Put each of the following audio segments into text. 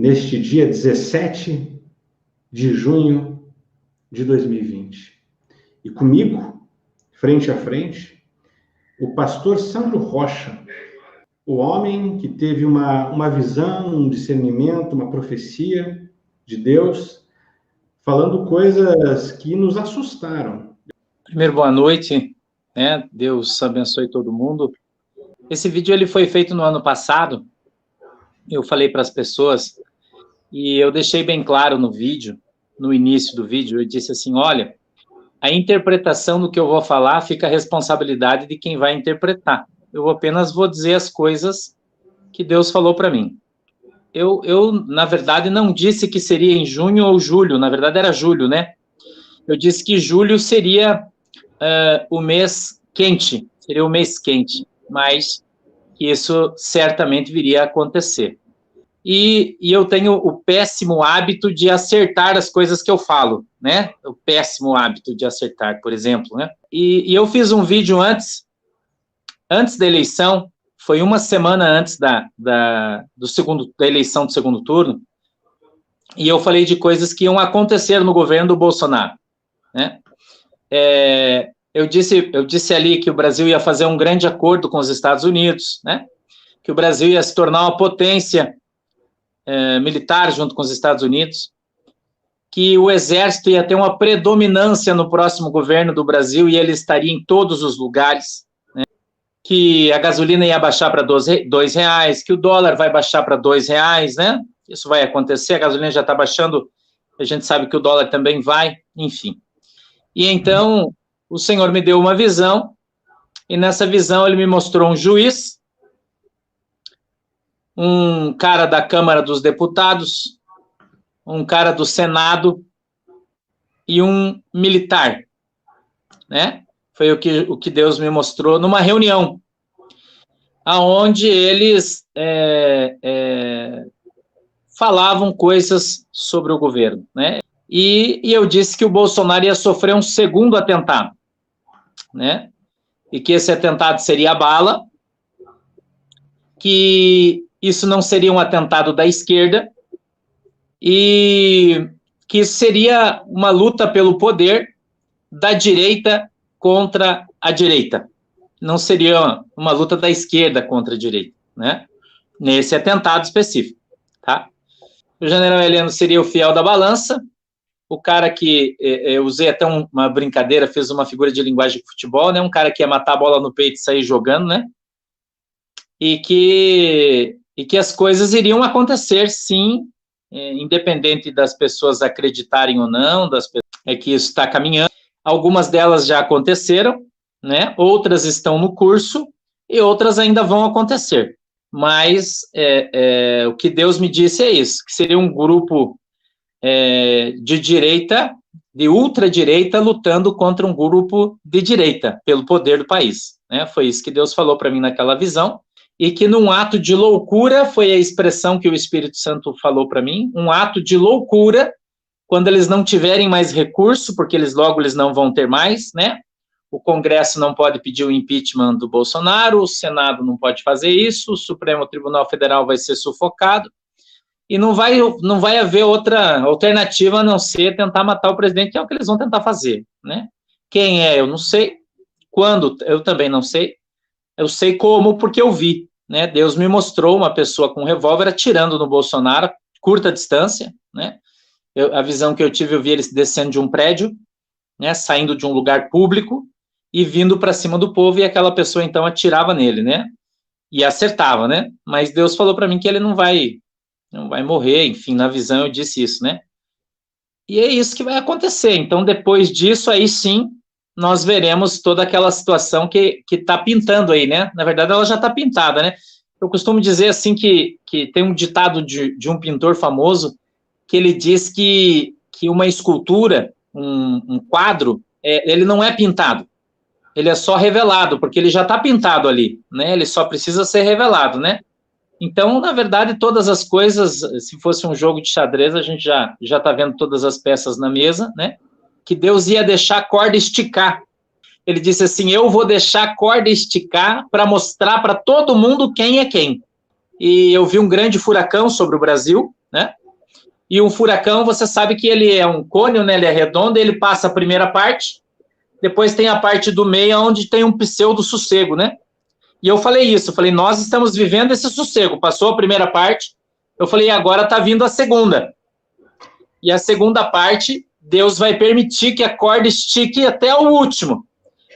neste dia 17 de junho de 2020. E comigo, frente a frente, o pastor Sandro Rocha, o homem que teve uma visão, um discernimento, uma profecia de Deus, falando coisas que nos assustaram. Primeiro, boa noite, né? Deus abençoe todo mundo. Esse vídeo ele foi feito no ano passado. Eu falei para as pessoas e eu deixei bem claro no vídeo, no início do vídeo, eu disse assim, olha, a interpretação do que eu vou falar fica a responsabilidade de quem vai interpretar. Eu apenas vou dizer as coisas que Deus falou para mim. Eu, na verdade, não disse que seria em junho ou julho, na verdade era julho, né? Eu disse que julho seria o mês quente, seria o mês quente, mas que isso certamente viria a acontecer. E eu tenho o péssimo hábito de acertar as coisas que eu falo, né? O péssimo hábito de acertar, por exemplo, né? E eu fiz um vídeo antes da eleição, foi uma semana antes da eleição do segundo turno, e eu falei de coisas que iam acontecer no governo do Bolsonaro, né? Eu disse ali que o Brasil ia fazer um grande acordo com os Estados Unidos, né? Que o Brasil ia se tornar uma potência militar junto com os Estados Unidos, que o Exército ia ter uma predominância no próximo governo do Brasil e ele estaria em todos os lugares, né? Que a gasolina ia baixar para R$2, que o dólar vai baixar para R$2, né? Isso vai acontecer, a gasolina já está baixando, a gente sabe que o dólar também vai, enfim. E então, o Senhor me deu uma visão, e nessa visão ele me mostrou um juiz, um cara da Câmara dos Deputados, um cara do Senado e um militar, né? Foi o que Deus me mostrou numa reunião, aonde eles falavam coisas sobre o governo, né? E eu disse que o Bolsonaro ia sofrer um segundo atentado, né? E que esse atentado seria a bala, que isso não seria um atentado da esquerda e que isso seria uma luta pelo poder da direita contra a direita. Não seria uma luta da esquerda contra a direita, né? Nesse atentado específico, tá? O general Heleno seria o fiel da balança, o cara que, eu usei até uma brincadeira, fiz uma figura de linguagem de futebol, né? Um cara que ia matar a bola no peito e sair jogando, né? E que as coisas iriam acontecer, sim, independente das pessoas acreditarem ou não, que isso está caminhando. Algumas delas já aconteceram, né? Outras estão no curso e outras ainda vão acontecer. Mas o que Deus me disse é isso, que seria um grupo de direita, de ultradireita, lutando contra um grupo de direita, pelo poder do país, né? Foi isso que Deus falou para mim naquela visão, e que num ato de loucura, foi a expressão que o Espírito Santo falou para mim, um ato de loucura, quando eles não tiverem mais recurso, porque eles não vão ter mais, né? O Congresso não pode pedir o impeachment do Bolsonaro, o Senado não pode fazer isso, o Supremo Tribunal Federal vai ser sufocado, e não vai haver outra alternativa a não ser tentar matar o presidente, que é o que eles vão tentar fazer, né? Quem é, eu não sei. Quando, eu também não sei. Eu sei como, porque eu vi, né? Deus me mostrou uma pessoa com um revólver atirando no Bolsonaro, curta distância, né? A visão que eu tive, eu vi ele descendo de um prédio, né? Saindo de um lugar público e vindo para cima do povo, e aquela pessoa, então, atirava nele, né? E acertava, né? Mas Deus falou para mim que ele não vai morrer, enfim, na visão eu disse isso, né? E é isso que vai acontecer. Então, depois disso, aí sim, nós veremos toda aquela situação que está pintando aí, né? Na verdade, ela já está pintada, né? Eu costumo dizer, assim, que tem um ditado de um pintor famoso, que ele diz que uma escultura, um quadro, ele não é pintado, ele é só revelado, porque ele já está pintado ali, né? Ele só precisa ser revelado, né? Então, na verdade, todas as coisas, se fosse um jogo de xadrez, a gente já está vendo todas as peças na mesa, né? Que Deus ia deixar a corda esticar. Ele disse assim, eu vou deixar a corda esticar para mostrar para todo mundo quem é quem. E eu vi um grande furacão sobre o Brasil, né? E um furacão, você sabe que ele é um cônio, né? Ele é redondo, ele passa a primeira parte, depois tem a parte do meio, onde tem um pseudo-sossego, né? E eu falei isso, eu falei, nós estamos vivendo esse sossego, passou a primeira parte, eu falei, agora está vindo a segunda. E a segunda parte, Deus vai permitir que a corda estique até o último,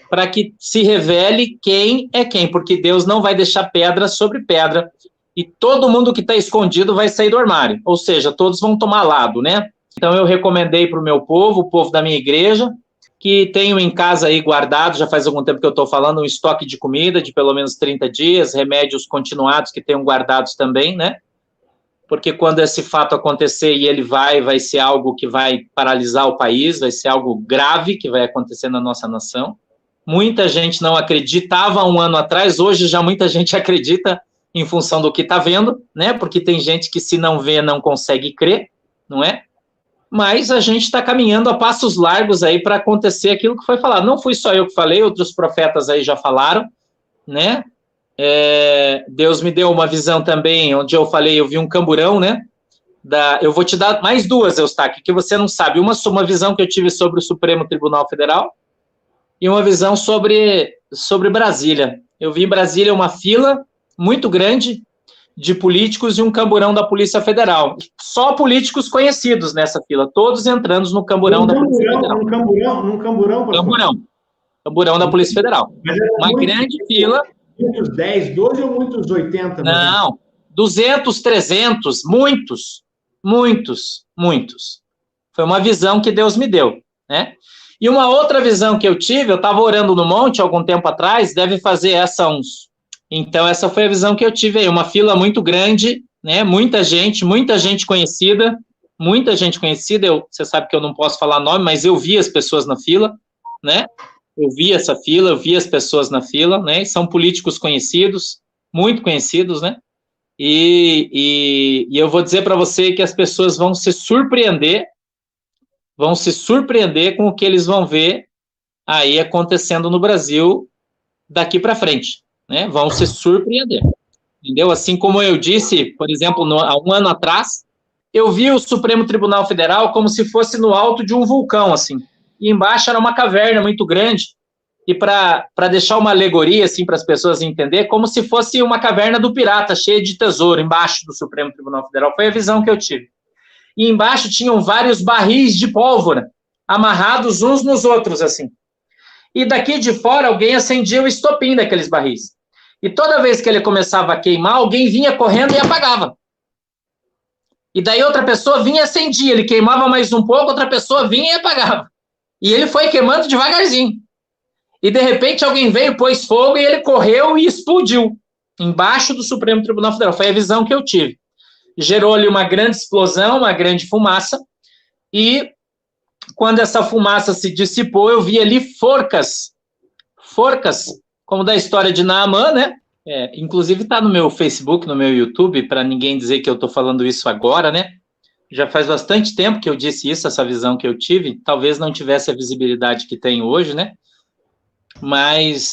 para que se revele quem é quem, porque Deus não vai deixar pedra sobre pedra, e todo mundo que está escondido vai sair do armário, ou seja, todos vão tomar lado, né? Então eu recomendei para o meu povo, o povo da minha igreja, que tenho em casa aí guardado, já faz algum tempo que eu estou falando, um estoque de comida de pelo menos 30 dias, remédios continuados que tenham guardados também, né? Porque quando esse fato acontecer e ele vai ser algo que vai paralisar o país, vai ser algo grave que vai acontecer na nossa nação. Muita gente não acreditava um ano atrás, hoje já muita gente acredita em função do que está vendo, né? Porque tem gente que se não vê não consegue crer, não é? Mas a gente está caminhando a passos largos aí para acontecer aquilo que foi falado. Não fui só eu que falei, outros profetas aí já falaram, né? Deus me deu uma visão também, onde eu falei, eu vi um camburão, né? Eu vou te dar mais duas, Eustáquio, que você não sabe. Uma visão que eu tive sobre o Supremo Tribunal Federal e uma visão sobre Brasília. Eu vi em Brasília uma fila muito grande de políticos e um camburão da Polícia Federal. Só políticos conhecidos nessa fila, todos entrando no camburão da Polícia Federal. Camburão da Polícia Federal. Uma grande fila. Muitos 10, 12 ou muitos 80? Não, 200, 300, muitos. Foi uma visão que Deus me deu, né? E uma outra visão que eu tive, eu estava orando no monte algum tempo atrás, deve fazer Então, essa foi a visão que eu tive aí, uma fila muito grande, né? Muita gente conhecida, você sabe que eu não posso falar nome, mas eu vi as pessoas na fila, né? Eu vi essa fila, eu vi as pessoas na fila, né? São políticos conhecidos, muito conhecidos, né? E eu vou dizer para você que as pessoas vão se surpreender com o que eles vão ver aí acontecendo no Brasil daqui para frente, né? Vão se surpreender, entendeu? Assim como eu disse, por exemplo, há um ano atrás, eu vi o Supremo Tribunal Federal como se fosse no alto de um vulcão, assim. E embaixo era uma caverna muito grande, e para deixar uma alegoria, assim, para as pessoas entenderem, como se fosse uma caverna do pirata, cheia de tesouro, embaixo do Supremo Tribunal Federal. Foi a visão que eu tive. E embaixo tinham vários barris de pólvora, amarrados uns nos outros, assim. E daqui de fora, alguém acendia o estopim daqueles barris. E toda vez que ele começava a queimar, alguém vinha correndo e apagava. E daí outra pessoa vinha e acendia, ele queimava mais um pouco, outra pessoa vinha e apagava. E ele foi queimando devagarzinho. E, de repente, alguém veio, pôs fogo, e ele correu e explodiu embaixo do Supremo Tribunal Federal. Foi a visão que eu tive. Gerou ali uma grande explosão, uma grande fumaça, e quando essa fumaça se dissipou, eu vi ali forcas, como da história de Naamã, né? Inclusive está no meu Facebook, no meu YouTube, para ninguém dizer que eu estou falando isso agora, né? Já faz bastante tempo que eu disse isso, essa visão que eu tive, talvez não tivesse a visibilidade que tem hoje, né?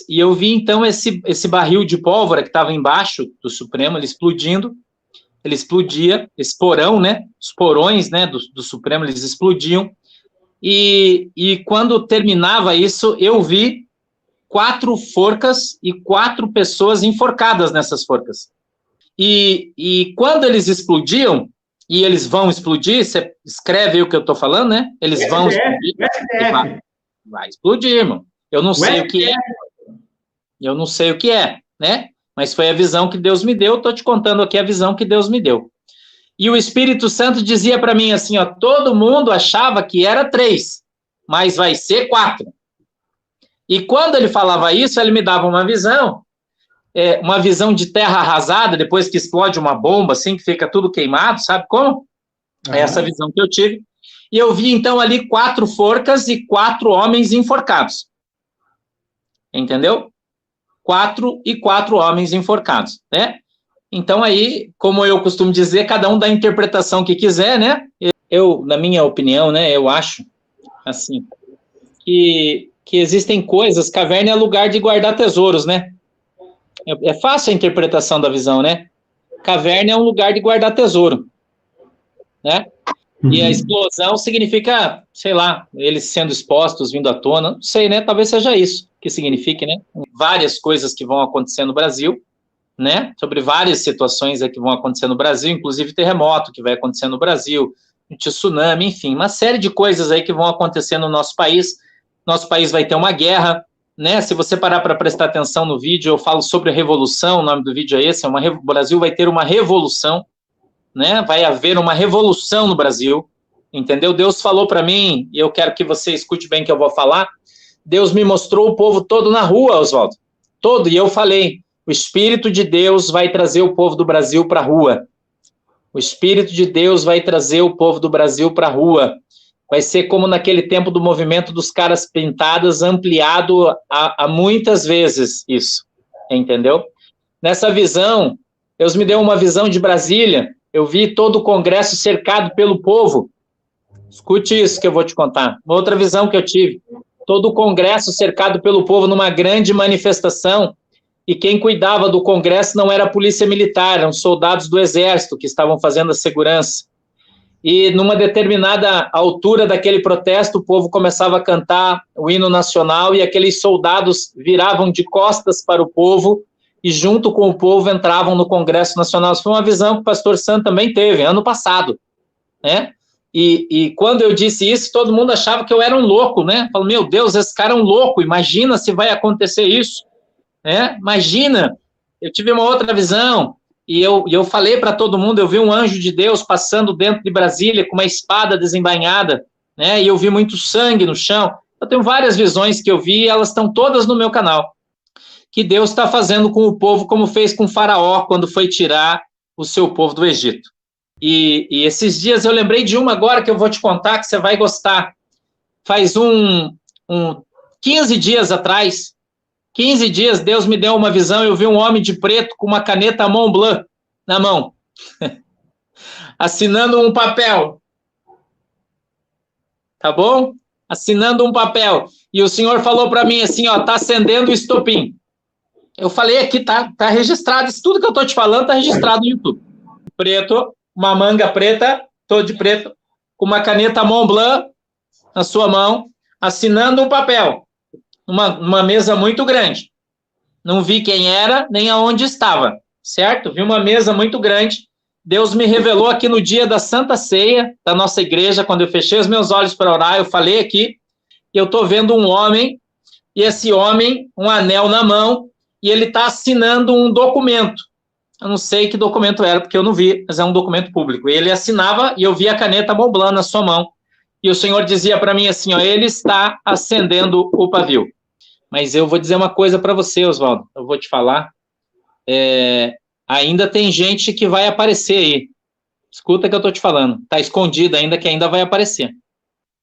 E eu vi, então, esse barril de pólvora que estava embaixo do Supremo, ele explodia, esse porão, né? Os porões, né, do Supremo, eles explodiam, e quando terminava isso, eu vi 4 forcas e 4 pessoas enforcadas nessas forcas. E quando eles explodiam, e eles vão explodir, você escreve aí o que eu estou falando, né? Eles vão explodir. Vai explodir, irmão. Eu não sei o que é, né? Mas foi a visão que Deus me deu, estou te contando aqui a visão que Deus me deu. E o Espírito Santo dizia para mim assim, ó, todo mundo achava que era 3, mas vai ser 4. E quando ele falava isso, ele me dava uma visão de terra arrasada, depois que explode uma bomba, assim, que fica tudo queimado, sabe como? É essa visão que eu tive. E eu vi, então, ali 4 forcas e 4 homens enforcados. Entendeu? 4 homens enforcados, né? Então, aí, como eu costumo dizer, cada um dá a interpretação que quiser, né? Eu, na minha opinião, né, eu acho, assim, que existem coisas, caverna é lugar de guardar tesouros, né? É fácil a interpretação da visão, né? Caverna é um lugar de guardar tesouro. né? E a explosão significa, sei lá, eles sendo expostos, vindo à tona, não sei, né? Talvez seja isso que signifique, né? Várias coisas que vão acontecer no Brasil, né? Sobre várias situações que vão acontecer no Brasil, inclusive terremoto que vai acontecer no Brasil, tsunami, enfim, uma série de coisas aí que vão acontecer no nosso país. Nosso país vai ter uma guerra, né? Se você parar para prestar atenção no vídeo, eu falo sobre a revolução, o nome do vídeo é esse, o Brasil vai ter uma revolução, né? Vai haver uma revolução no Brasil, entendeu? Deus falou para mim, e eu quero que você escute bem o que eu vou falar. Deus me mostrou o povo todo na rua, Oswaldo, todo, e eu falei, o Espírito de Deus vai trazer o povo do Brasil para a rua. O Espírito de Deus vai trazer o povo do Brasil para a rua. Vai ser como naquele tempo do movimento dos caras pintados, ampliado a muitas vezes isso, entendeu? Nessa visão, Deus me deu uma visão de Brasília. Eu vi todo o Congresso cercado pelo povo. Escute isso que eu vou te contar. Uma outra visão que eu tive. Todo o Congresso cercado pelo povo numa grande manifestação. E quem cuidava do Congresso não era a polícia militar, eram soldados do Exército que estavam fazendo a segurança. E numa determinada altura daquele protesto, o povo começava a cantar o hino nacional e aqueles soldados viravam de costas para o povo e junto com o povo entravam no Congresso Nacional. Isso foi uma visão que o pastor Santo também teve, ano passado, né? E quando eu disse isso, todo mundo achava que eu era um louco, né? Falou, meu Deus, esse cara é um louco, imagina se vai acontecer isso, né? Imagina, eu tive uma outra visão, e eu falei para todo mundo, eu vi um anjo de Deus passando dentro de Brasília com uma espada desembainhada, né? E eu vi muito sangue no chão. Eu tenho várias visões que eu vi, elas estão todas no meu canal, que Deus está fazendo com o povo, como fez com Faraó, quando foi tirar o seu povo do Egito. E esses dias eu lembrei de uma agora que eu vou te contar, que você vai gostar. Faz 15 dias atrás, 15 dias, Deus me deu uma visão, eu vi um homem de preto com uma caneta Montblanc na mão, assinando um papel. Tá bom? Assinando um papel. E o Senhor falou para mim assim, ó, tá acendendo o estopim. Eu falei aqui, tá registrado, isso tudo que eu tô te falando tá registrado no YouTube. Preto, uma manga preta, todo de preto, com uma caneta Montblanc na sua mão, assinando um papel. Uma mesa muito grande. Não vi quem era, nem aonde estava, certo? Vi uma mesa muito grande. Deus me revelou aqui no dia da Santa Ceia da nossa igreja, quando eu fechei os meus olhos para orar, eu falei aqui, e eu estou vendo um homem, e esse homem, um anel na mão, e ele está assinando um documento. Eu não sei que documento era, porque eu não vi, mas é um documento público. Ele assinava, e eu vi a caneta Montblanc na sua mão. E o Senhor dizia para mim assim, ó, ele está acendendo o pavio. Mas eu vou dizer uma coisa para você, Oswaldo, eu vou te falar, ainda tem gente que vai aparecer aí. Escuta o que eu estou te falando, está escondido ainda, que ainda vai aparecer.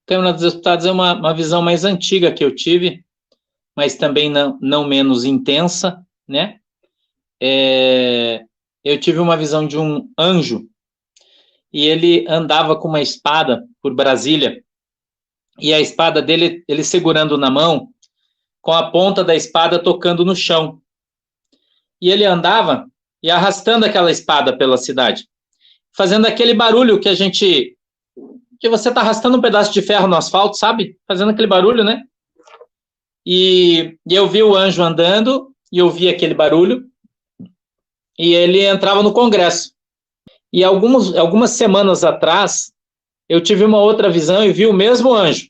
Câmara dos Deputados é uma visão mais antiga que eu tive, mas também não menos intensa, né? Eu tive uma visão de um anjo, e ele andava com uma espada por Brasília, e a espada dele, ele segurando na mão, com a ponta da espada tocando no chão. E ele andava e arrastando aquela espada pela cidade, fazendo aquele barulho que você está arrastando um pedaço de ferro no asfalto, sabe? Fazendo aquele barulho, né? E eu vi o anjo andando, e eu vi aquele barulho, e ele entrava no Congresso. E algumas semanas atrás, eu tive uma outra visão e vi o mesmo anjo.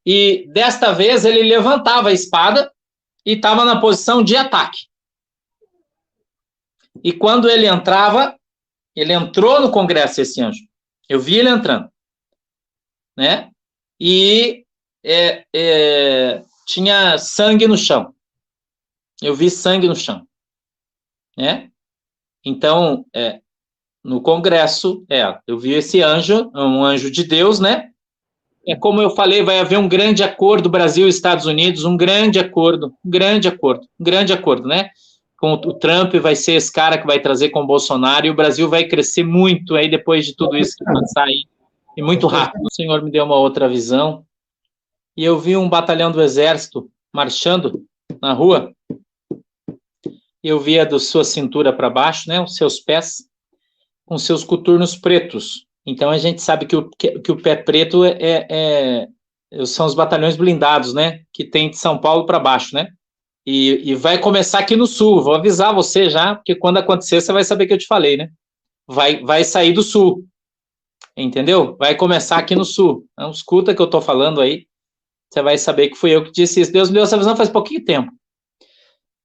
E desta vez ele levantava a espada e estava na posição de ataque. E quando ele entrava, ele entrou no Congresso, esse anjo. Eu vi ele entrando, né? E tinha sangue no chão. Eu vi sangue no chão, né? Então, no Congresso, eu vi esse anjo, um anjo de Deus, né? Como eu falei, vai haver um grande acordo Brasil e Estados Unidos, um grande acordo, né? Com o Trump vai ser esse cara que vai trazer com o Bolsonaro, e o Brasil vai crescer muito aí depois de tudo isso que passar aí, e muito rápido. O Senhor me deu uma outra visão, e eu vi um batalhão do Exército marchando na rua, e eu via da sua cintura para baixo, né, os seus pés, com seus coturnos pretos, Então a gente sabe que o Pé Preto são os batalhões blindados, né? Que tem de São Paulo para baixo, né? E vai começar aqui no sul. Vou avisar você já, porque quando acontecer você vai saber que eu te falei, né? Vai sair do sul, entendeu? Vai começar aqui no sul. Então, escuta que eu tô falando aí, você vai saber que fui eu que disse isso. Deus me deu essa visão faz pouquinho tempo.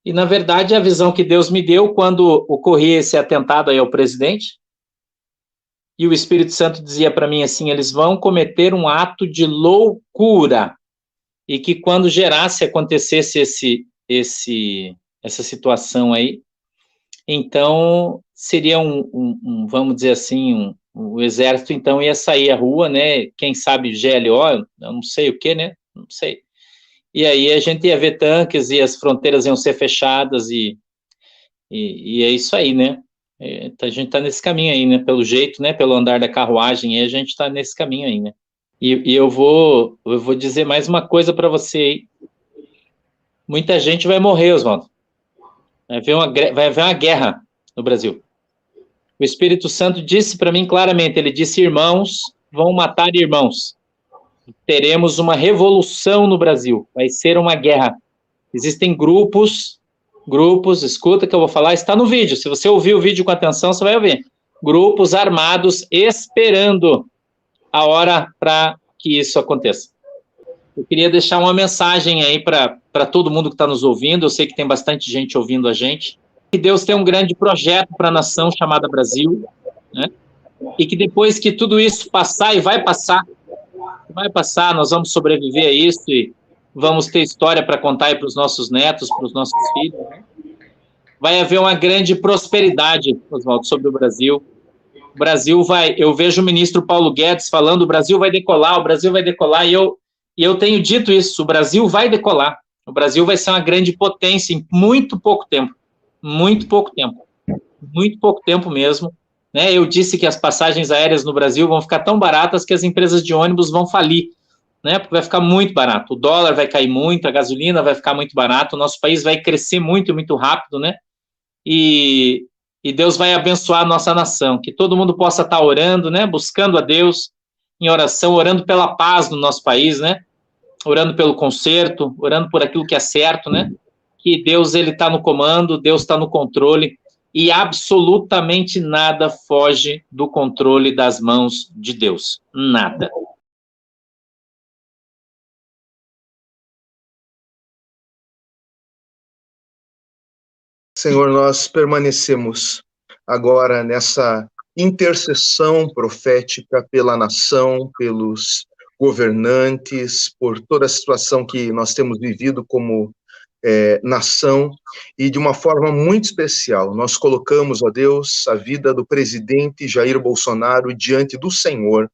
E, na verdade, a visão que Deus me deu quando ocorria esse atentado aí ao presidente, e o Espírito Santo dizia para mim assim, eles vão cometer um ato de loucura, e que quando acontecesse essa situação aí, então seria vamos dizer assim, o exército então ia sair à rua, né? Quem sabe GLO, eu não sei o que, né? Não sei. E aí a gente ia ver tanques e as fronteiras iam ser fechadas e é isso aí, né? A gente está nesse caminho aí, né? Pelo jeito, né? Pelo andar da carruagem, a gente está nesse caminho aí, né? E eu vou dizer mais uma coisa para você aí. Muita gente vai morrer, Oswaldo. Vai haver uma guerra no Brasil. O Espírito Santo disse para mim claramente, ele disse, irmãos vão matar irmãos. Teremos uma revolução no Brasil. Vai ser uma guerra. Existem grupos, escuta que eu vou falar, está no vídeo. Se você ouvir o vídeo com atenção, você vai ouvir. Grupos armados esperando a hora para que isso aconteça. Eu queria deixar uma mensagem aí para todo mundo que está nos ouvindo. Eu sei que tem bastante gente ouvindo a gente. Que Deus tem um grande projeto para a nação chamada Brasil, né? E que depois que tudo isso passar, e vai passar, nós vamos sobreviver a isso e vamos ter história para contar aí para os nossos netos, para os nossos filhos. Vai haver uma grande prosperidade, Oswaldo, sobre o Brasil. O Brasil eu vejo o ministro Paulo Guedes falando, o Brasil vai decolar, e eu tenho dito isso, o Brasil vai decolar, o Brasil vai ser uma grande potência em muito pouco tempo mesmo, né? Eu disse que as passagens aéreas no Brasil vão ficar tão baratas que as empresas de ônibus vão falir, né? Porque vai ficar muito barato, o dólar vai cair muito, a gasolina vai ficar muito barato, o nosso país vai crescer muito, muito rápido, né? E Deus vai abençoar a nossa nação, que todo mundo possa estar orando, né? Buscando a Deus em oração, orando pela paz no nosso país, né? Orando pelo conserto, orando por aquilo que é certo, né? Que Deus, ele está no comando, Deus está no controle, e absolutamente nada foge do controle das mãos de Deus. Nada. Senhor, nós permanecemos agora nessa intercessão profética pela nação, pelos governantes, por toda a situação que nós temos vivido como nação, e de uma forma muito especial, nós colocamos, ó Deus, a vida do presidente Jair Bolsonaro diante do Senhor.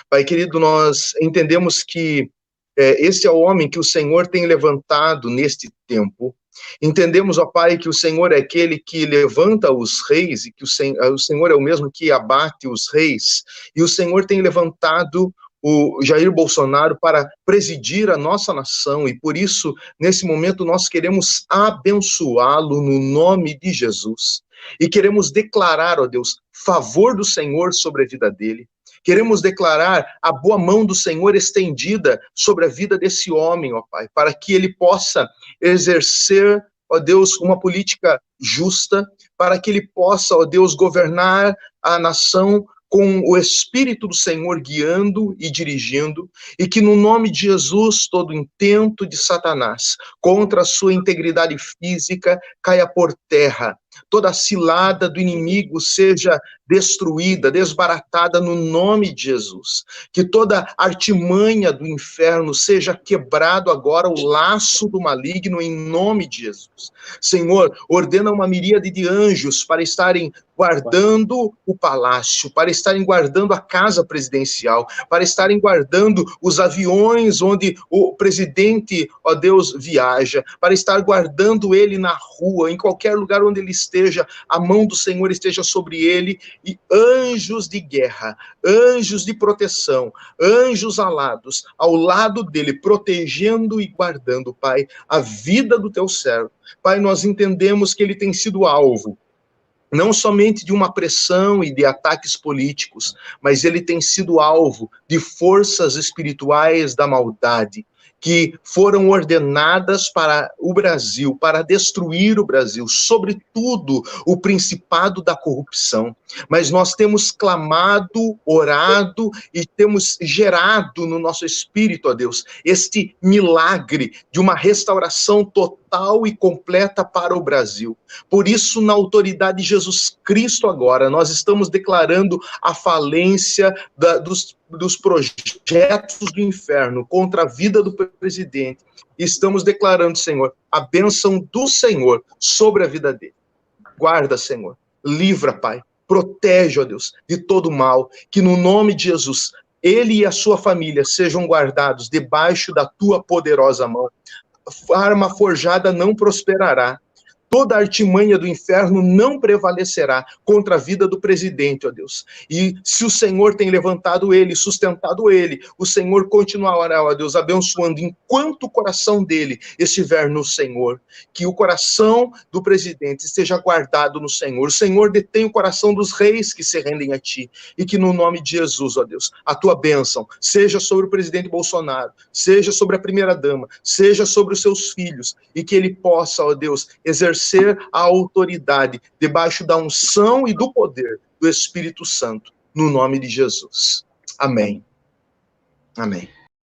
Pai querido, nós entendemos que esse é o homem que o Senhor tem levantado neste tempo. Entendemos, ó Pai, que o Senhor é aquele que levanta os reis, e que o Senhor é o mesmo que abate os reis, e o Senhor tem levantado o Jair Bolsonaro para presidir a nossa nação, e por isso, nesse momento, nós queremos abençoá-lo no nome de Jesus, e queremos declarar, ó Deus, favor do Senhor sobre a vida dele. Queremos declarar a boa mão do Senhor estendida sobre a vida desse homem, ó Pai, para que ele possa exercer, ó Deus, uma política justa, para que ele possa, ó Deus, governar a nação com o Espírito do Senhor guiando e dirigindo, e que no nome de Jesus todo intento de Satanás contra a sua integridade física caia por terra, toda a cilada do inimigo seja destruída, desbaratada no nome de Jesus, que toda artimanha do inferno seja quebrado agora, o laço do maligno em nome de Jesus. Senhor, ordena uma miríade de anjos para estarem guardando o palácio, para estarem guardando a casa presidencial, para estarem guardando os aviões onde o presidente, ó Deus, viaja, para estar guardando ele na rua, em qualquer lugar onde ele esteja, a mão do Senhor esteja sobre ele, e anjos de guerra, anjos de proteção, anjos alados ao lado dele, protegendo e guardando, Pai, a vida do teu servo. Pai, nós entendemos que ele tem sido alvo não somente de uma pressão e de ataques políticos, mas ele tem sido alvo de forças espirituais da maldade, que foram ordenadas para o Brasil, para destruir o Brasil, sobretudo o principado da corrupção. Mas nós temos clamado, orado e temos gerado no nosso espírito, ó Deus, este milagre de uma restauração total e completa para o Brasil. Por isso, na autoridade de Jesus Cristo agora, nós estamos declarando a falência dos projetos do inferno contra a vida do presidente. Estamos declarando, Senhor, a bênção do Senhor sobre a vida dele. Guarda, Senhor. Livra, Pai. Protege, ó Deus, de todo mal. Que no nome de Jesus, ele e a sua família sejam guardados debaixo da tua poderosa mão. A arma forjada não prosperará. Toda a artimanha do inferno não prevalecerá contra a vida do presidente, ó Deus. E se o Senhor tem levantado ele, sustentado ele, o Senhor continuará, ó Deus, abençoando enquanto o coração dele estiver no Senhor. Que o coração do presidente esteja guardado no Senhor. O Senhor detém o coração dos reis que se rendem a ti. E que no nome de Jesus, ó Deus, a tua bênção seja sobre o presidente Bolsonaro, seja sobre a primeira-dama, seja sobre os seus filhos, e que ele possa, ó Deus, exercer a autoridade debaixo da unção e do poder do Espírito Santo, no nome de Jesus. Amém. Amém.